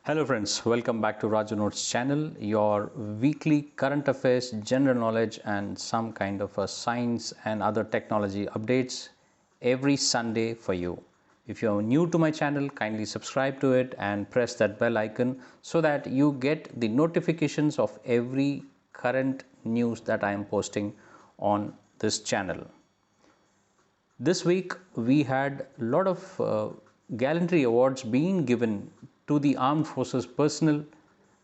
Hello friends, welcome back to Rajunotes channel, your weekly current affairs, general knowledge and some kind of a science and other technology updates every Sunday for you. If you are new to my channel, kindly subscribe to it and press that bell icon so that you get the notifications of every current news that I am posting on this channel. This week we had a lot of Gallantry awards being given to the armed forces personnel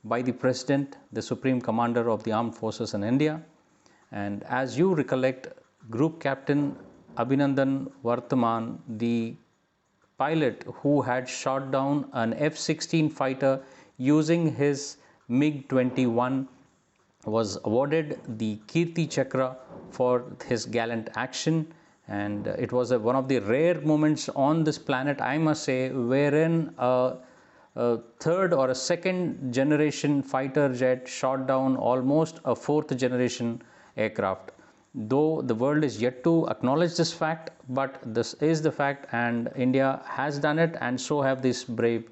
by the President, the Supreme Commander of the Armed Forces in India. And as you recollect, Group Captain Abhinandan Vartaman, the pilot who had shot down an F-16 fighter using his MiG-21, was awarded the Keerthi Chakra for his gallant action. And it was one of the rare moments on this planet, I must say, wherein a third or a second generation fighter jet shot down almost a fourth generation aircraft. Though the world is yet to acknowledge this fact, but this is the fact, and India has done it, and so have these brave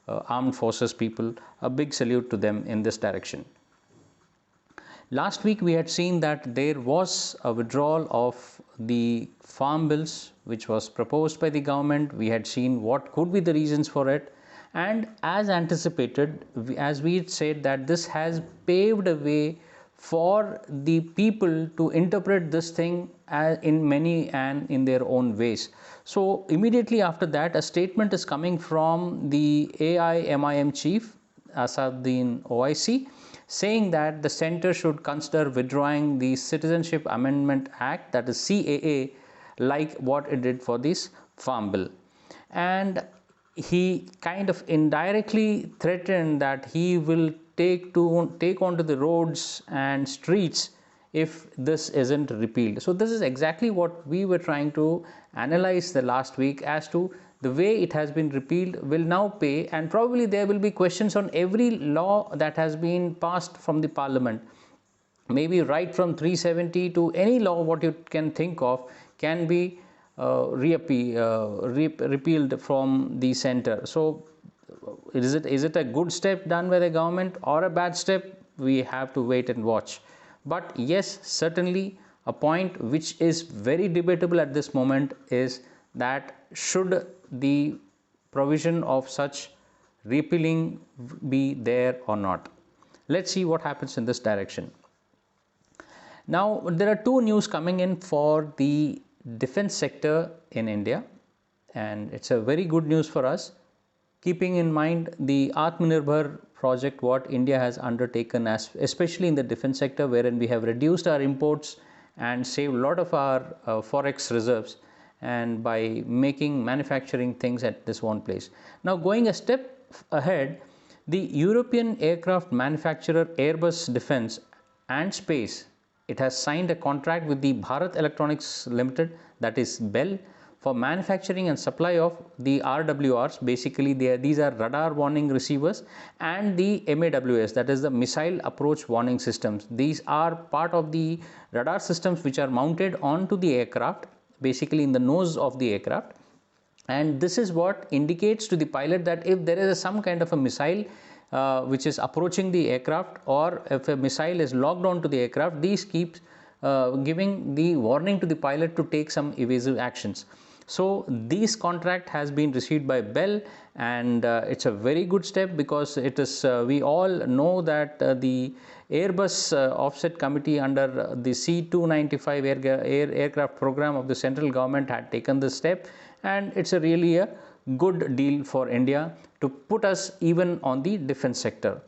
armed forces people. A big salute to them in this direction. Last week we had seen that there was a withdrawal of the farm bills which was proposed by the government. We had seen what could be the reasons for it, and as anticipated, as we said, that this has paved a way for the people to interpret this thing in many and in their own ways. So immediately after that, a statement is coming from the AIMIM chief Asaduddin OIC, saying that the center should consider withdrawing the Citizenship Amendment Act, that is CAA, like what it did for this farm bill. And he kind of indirectly threatened that he will take onto the roads and streets if this isn't repealed. So this is exactly what we were trying to analyze the last week, as to the way it has been repealed will now pay, and probably there will be questions on every law that has been passed from the parliament. Maybe right from 370 to any law what you can think of can be repealed from the center. So is it a good step done by the government or a bad step? We have to wait and watch. But yes, certainly a point which is very debatable at this moment is that should the provision of such repealing be there or not. Let's see what happens in this direction. Now there are two news coming in for the defense sector in India, and it's a very good news for us, keeping in mind the Atmanirbhar project what India has undertaken, especially in the defense sector, wherein we have reduced our imports and saved a lot of our forex reserves, and by making manufacturing things at this one place. Now going a step ahead, the European aircraft manufacturer Airbus Defence and Space, it has signed a contract with the Bharat Electronics Limited, that is BEL, for manufacturing and supply of the RWRs. Basically these are radar warning receivers, and the MAWS, that is the missile approach warning systems. These are part of the radar systems which are mounted onto the aircraft, basically in the nose of the aircraft, and this is what indicates to the pilot that if there is some kind of a missile which is approaching the aircraft, or if a missile is locked onto the aircraft, these keeps giving the warning to the pilot to take some evasive actions. So this contract has been received by BEL, and it's a very good step, because it is we all know that the Airbus offset committee under the C295 aircraft program of the central government had taken this step, and it's really a good deal for India to put us even on the defense sector.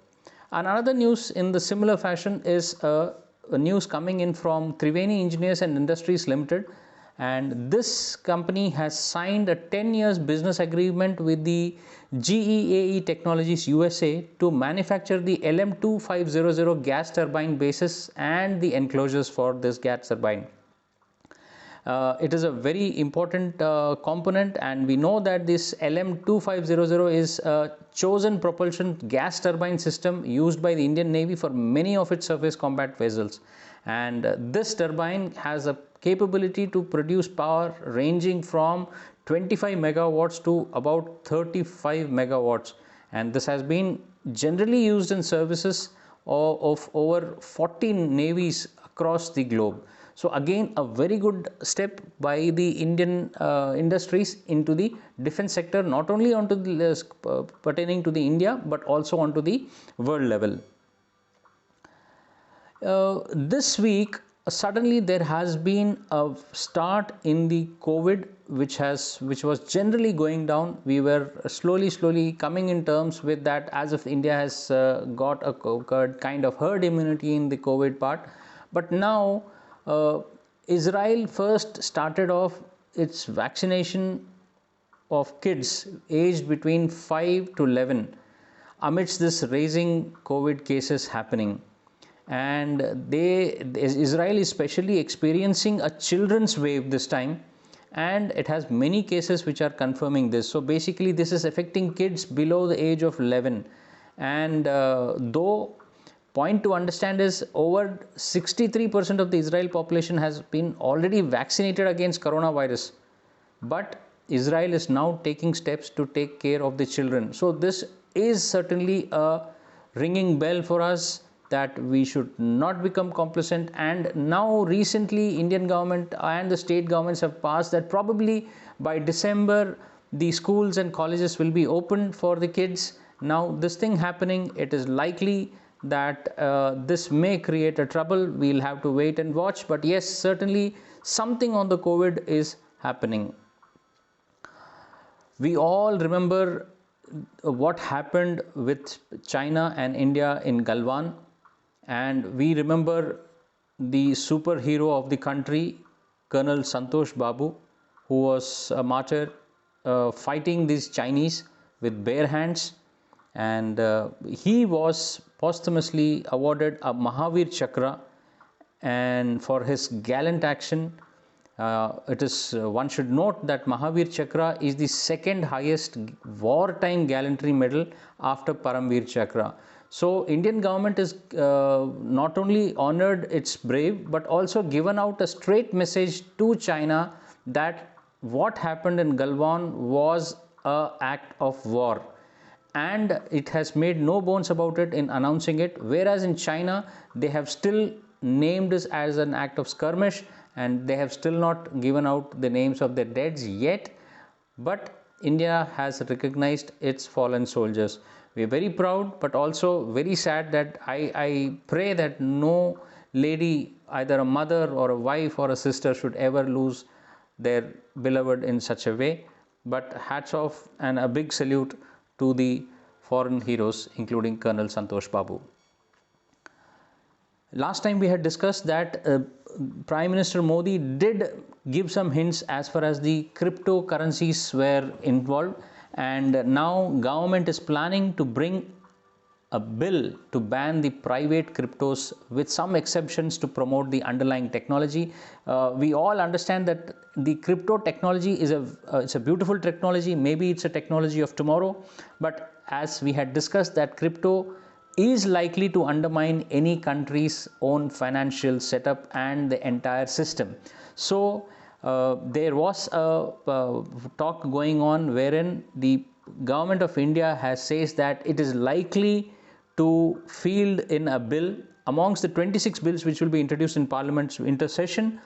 And another news in the similar fashion is a news coming in from Triveni Engineers and Industries Limited, and this company has signed a 10 years business agreement with the GEAE Technologies USA to manufacture the LM2500 gas turbine bases and the enclosures for this gas turbine. It is a very important component, and we know that this LM2500 is a chosen propulsion gas turbine system used by the Indian Navy for many of its surface combat vessels, and this turbine has a capability to produce power ranging from 25 megawatts to about 35 megawatts, and this has been generally used in services of over 14 navies across the globe. So again, a very good step by the Indian industries into the defense sector, not only onto the pertaining to the India, but also onto the world level. This week, suddenly there has been a start in the COVID, which was generally going down. We were slowly coming in terms with that, as if India has got a kind of herd immunity in the COVID part. But now Israel first started off its vaccination of kids aged between 5 to 11 amidst this raising COVID cases happening. And Israel is especially experiencing a children's wave this time, and it has many cases which are confirming this. So basically this is affecting kids below the age of 11, and though point to understand is over 63% of the Israel population has been already vaccinated against coronavirus, but Israel is now taking steps to take care of the children. So this is certainly a ringing bell for us that we should not become complacent. And now recently Indian government and the state governments have passed that probably by December the schools and colleges will be open for the kids. Now this thing happening, it is likely that this may create a trouble. We'll have to wait and watch, but yes, certainly something on the COVID is happening. We all remember what happened with China and India in Galwan, and we remember the superhero of the country, Colonel Santosh Babu, who was a martyr fighting these Chinese with bare hands, and he was posthumously awarded a Veer Chakra, and for his gallant action. One should note that Veer Chakra is the second highest wartime gallantry medal after Veer Chakra. So Indian government is not only honored its brave, but also given out a straight message to China that what happened in Galwan was an act of war, and it has made no bones about it in announcing it, whereas in China they have still named this as an act of skirmish, and they have still not given out the names of their deads yet. But India has recognized its fallen soldiers. We are very proud, but also very sad that I pray that no lady, either a mother or a wife or a sister, should ever lose their beloved in such a way. But hats off and a big salute to the foreign heroes, including Colonel Santosh Babu. Last time we had discussed that Prime Minister Modi did give some hints as far as the cryptocurrencies were involved, and now government is planning to bring a bill to ban the private cryptos with some exceptions to promote the underlying technology. We all understand that the crypto technology is it's a beautiful technology. Maybe it's a technology of tomorrow, but as we had discussed, that crypto is likely to undermine any country's own financial setup and the entire system. So there was a talk going on wherein the government of India says that it is likely to field in a bill amongst the 26 bills which will be introduced in Parliament's winter session.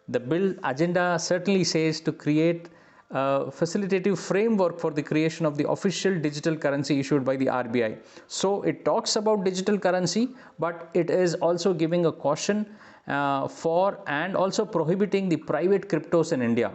The bill agenda certainly says to create a facilitative framework for the creation of the official digital currency issued by the RBI. So it talks about digital currency, but it is also giving a caution for and also prohibiting the private cryptos in India.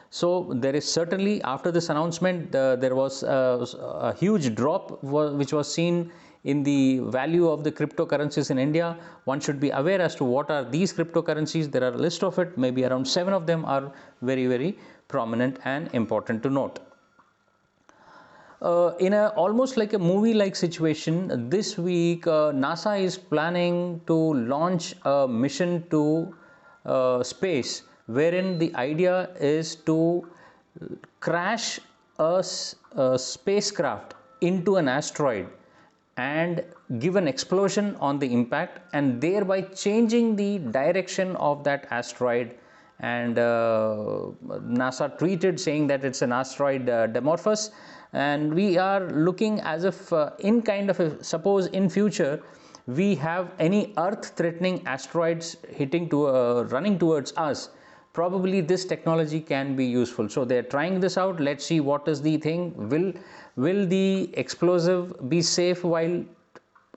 So there is certainly, after this announcement, there was a huge drop which was seen in the value of the cryptocurrencies in India. One should be aware as to what are these cryptocurrencies. There are a list of it, maybe around 7 of them are very, very prominent and important to note. In almost like a movie-like situation, this week NASA is planning to launch a mission to space, wherein the idea is to crash a spacecraft into an asteroid and give an explosion on the impact, and thereby changing the direction of that asteroid. And NASA tweeted saying that it's an asteroid Dimorphos. and we are looking as if in kind of a, suppose in future we have any earth threatening asteroids hitting to running towards us, probably this technology can be useful. So they are trying this out. Let's see what is the thing. Will the explosive be safe while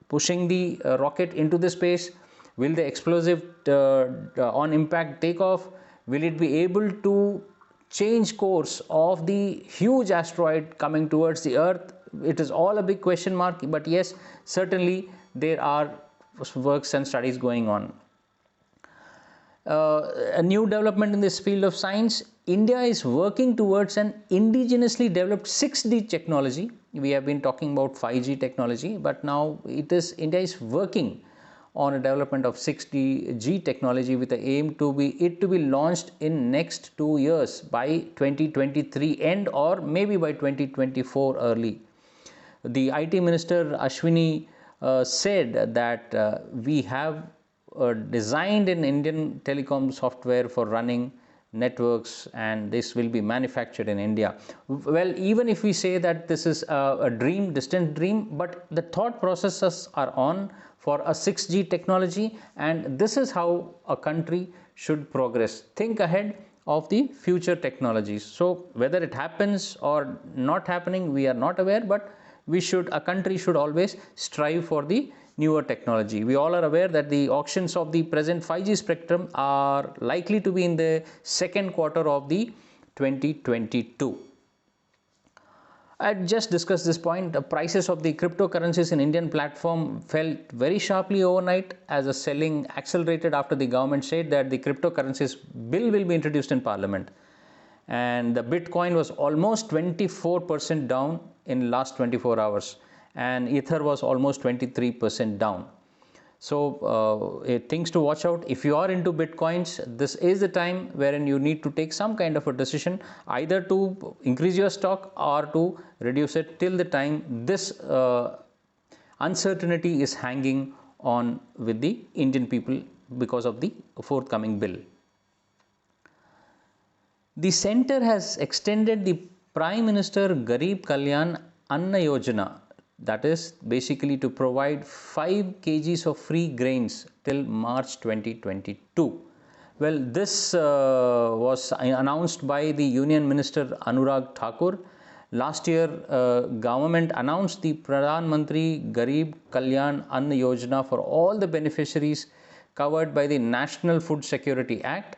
pushing the rocket into the space? Will the explosive on impact take off? Will it be able to change course of the huge asteroid coming towards the earth? It is all a big question mark, but yes, certainly there are works and studies going on. A new development in this field of science, India is working towards an indigenously developed 6D technology. We have been talking about 5G technology, but now India is working on a development of 6G technology with the aim to be launched in next 2 years by 2023 end or maybe by 2024 early. The IT Minister Ashwini said that we have designed an Indian telecom software for running networks, and this will be manufactured in India. Well, even if we say that this is a dream, distant dream, but the thought processes are on for a 6G technology, and this is how a country should progress. Think ahead of the future technologies. So whether it happens or not happening, we are not aware, but a country should always strive for the newer technology. We all are aware that the auctions of the present 5G spectrum are likely to be in the second quarter of the 2022. I just discussed this point. The prices of the cryptocurrencies in Indian platform fell very sharply overnight as the selling accelerated after the government said that the cryptocurrencies bill will be introduced in parliament. And the Bitcoin was almost 24% down in last 24 hours. And Ether was almost 23% down. So things to watch out. If you are into Bitcoins, this is the time wherein you need to take some kind of a decision, either to increase your stock or to reduce it till the time this uncertainty is hanging on with the Indian people because of the forthcoming bill. The centre has extended the Prime Minister Garib Kalyan Anna Yojana, that is basically to provide 5 kgs of free grains till March 2022. Well, this was announced by the Union Minister Anurag Thakur. Last year, government announced the Pradhan Mantri Garib Kalyan Anna Yojana for all the beneficiaries covered by the National Food Security Act.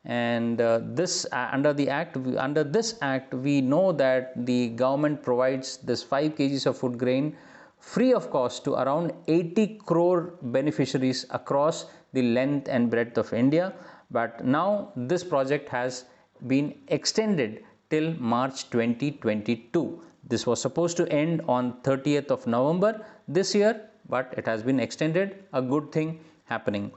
And under this act, we know that the government provides this 5 kgs of food grain free of cost to around 80 crore beneficiaries across the length and breadth of India. But now this project has been extended till March 2022. This was supposed to end on 30th of November this year, but it has been extended. A good thing happening.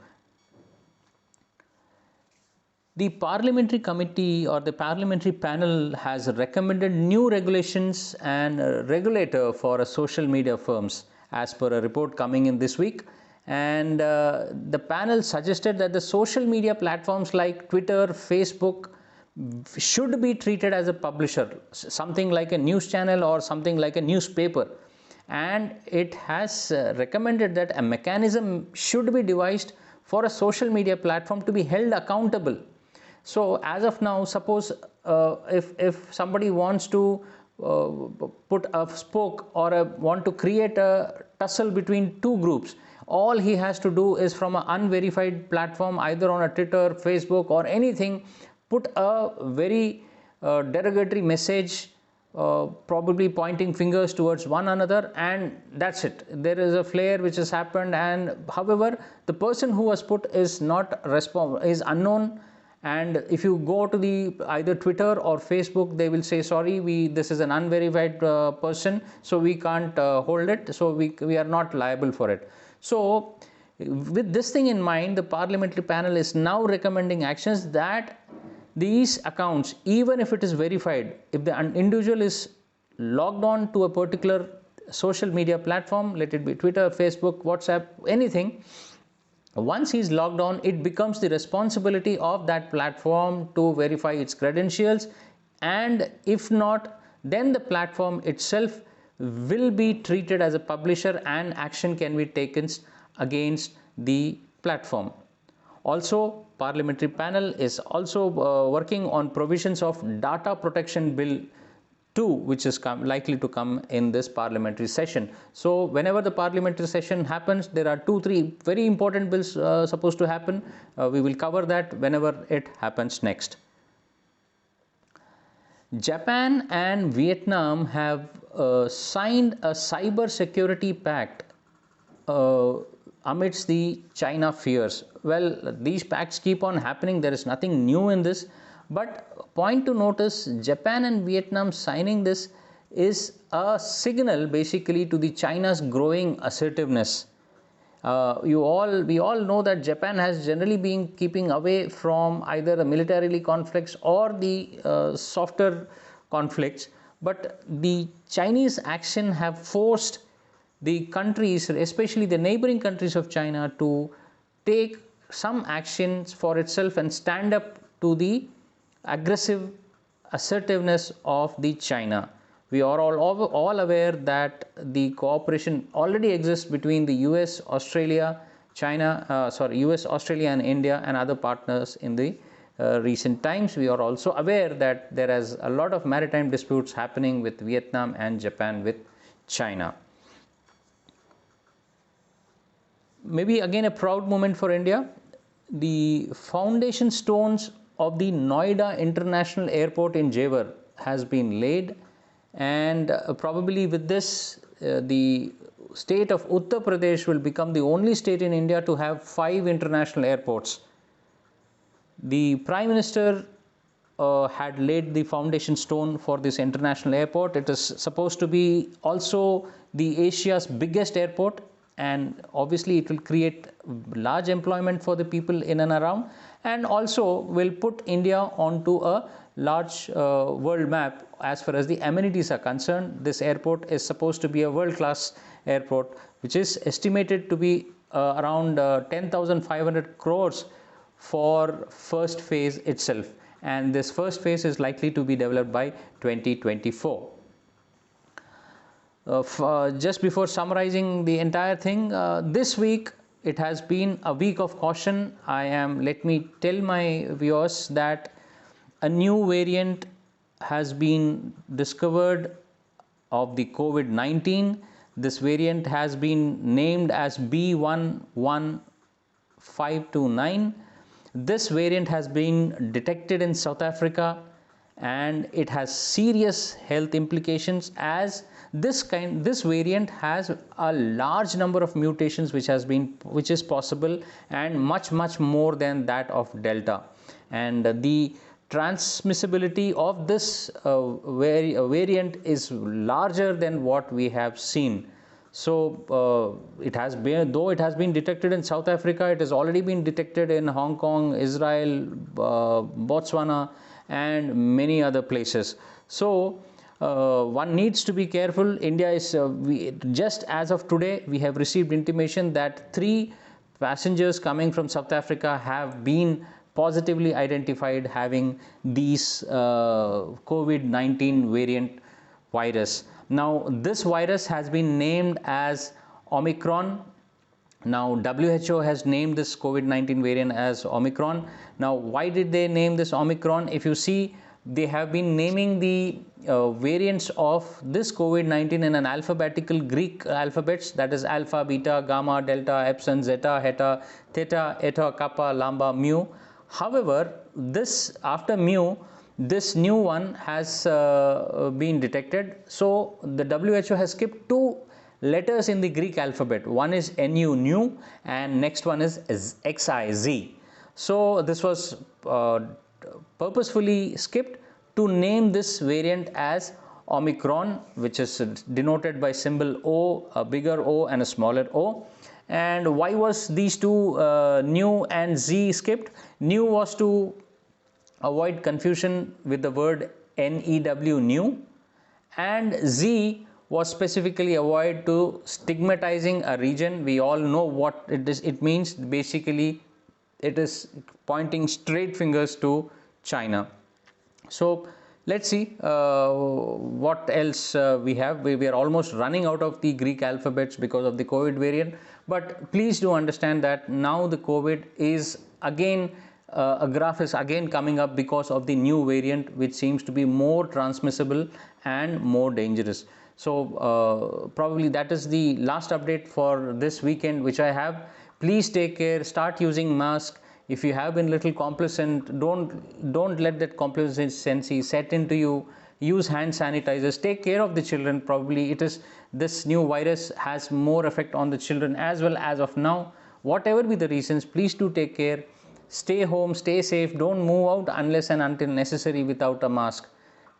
The parliamentary committee or the parliamentary panel has recommended new regulations and regulator for social media firms as per a report coming in this week. And the panel suggested that the social media platforms like Twitter, Facebook should be treated as a publisher, something like a news channel or something like a newspaper. And it has recommended that a mechanism should be devised for a social media platform to be held accountable. So as of now, suppose if somebody wants to put a spoke or want to create a tussle between two groups, all he has to do is from an unverified platform, either on a Twitter, Facebook or anything, put a very derogatory message, probably pointing fingers towards one another, and that's it. There is a flare which has happened, and however the person who was put is is unknown. And if you go to the either Twitter or Facebook, they will say, sorry, this is an unverified person, so we can't hold it, so we are not liable for it. So with this thing in mind, the parliamentary panel is now recommending actions that these accounts, even if it is verified, if the individual is logged on to a particular social media platform, let it be Twitter, Facebook, WhatsApp, anything, once he is logged on, it becomes the responsibility of that platform to verify its credentials, and if not, then the platform itself will be treated as a publisher and action can be taken against the platform. Also, parliamentary panel is also working on provisions of data protection bill 2, which is likely to come in this parliamentary session. So whenever the parliamentary session happens, there are 2-3 very important bills supposed to happen. We will cover that whenever it happens next. Japan and Vietnam have signed a cyber security pact amidst the China fears. Well, these pacts keep on happening. There is nothing new in this. But point to notice, Japan and Vietnam signing this is a signal basically to the China's growing assertiveness. We all know that Japan has generally been keeping away from either the militarily conflicts or the softer conflicts, but the Chinese action have forced the countries, especially the neighboring countries of China, to take some actions for itself and stand up to the aggressive assertiveness of the China. We are all aware that the cooperation already exists between the US, Australia, US, Australia and India and other partners in the recent times. We are also aware that there is a lot of maritime disputes happening with Vietnam and Japan with China. Maybe again a proud moment for India. The foundation stones of the Noida International Airport in Jewar has been laid, and probably with this the state of Uttar Pradesh will become the only state in India to have 5 international airports. The Prime Minister had laid the foundation stone for this international airport. It is supposed to be also the Asia's biggest airport, and obviously it will create large employment for the people in and around, and also will put India onto a large world map as far as the amenities are concerned. This airport is supposed to be a world-class airport, which is estimated to be around 10,500 crores for first phase itself, and this first phase is likely to be developed by 2024. Just before summarizing the entire thing, this week it has been a week of caution. Let me tell my viewers that a new variant has been discovered of the COVID-19. This variant has been named as B11529. This variant has been detected in South Africa, and it has serious health implications, as this variant has a large number of mutations which is possible, and much more than that of Delta, and the transmissibility of this variant is larger than what we have seen. So it has been detected in South Africa, it has already been detected in Hong Kong, Israel, Botswana and many other places. So one needs to be careful. India is just as of today we have received intimation that 3 passengers coming from South Africa have been positively identified having these COVID-19 variant virus. Now this virus has been named as Omicron. Now WHO has named this COVID-19 variant as Omicron. Now why did they name this Omicron? If you see, they have been naming the variants of this COVID-19 in an alphabetical Greek alphabets, that is alpha, beta, gamma, delta, epsilon, zeta, heta, theta, eta, kappa, lambda, mu. However, after mu, this new one has been detected. So the WHO has skipped 2 letters in the Greek alphabet. One is NU, new, and next one is XIZ. So this was purposefully skipped to name this variant as Omicron, which is denoted by symbol O, a bigger O and a smaller O. And why was these 2 new and Z skipped? New was to avoid confusion with the word NEW, new, and Z was specifically avoid to stigmatizing a region. We all know what it means. Basically it is pointing straight fingers to China. So let's see what else we have. We are almost running out of the Greek alphabets because of the COVID variant. But please do understand that now the COVID is again, a graph is again coming up because of the new variant, which seems to be more transmissible and more dangerous. So probably that is the last update for this weekend which I have. Please take care, start using mask. If you have been little complacent, don't let that complacency set into you. Use hand sanitizers, take care of the children. Probably it is, this new virus has more effect on the children as well as of now. Whatever be the reasons, please do take care. Stay home, stay safe, don't move out unless and until necessary without a mask.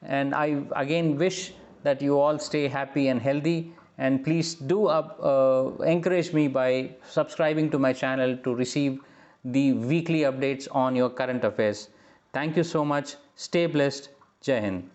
And I again wish that you all stay happy and healthy, and please do encourage me by subscribing to my channel to receive the weekly updates on your current affairs. Thank you so much. Stay blessed. Jai Hind.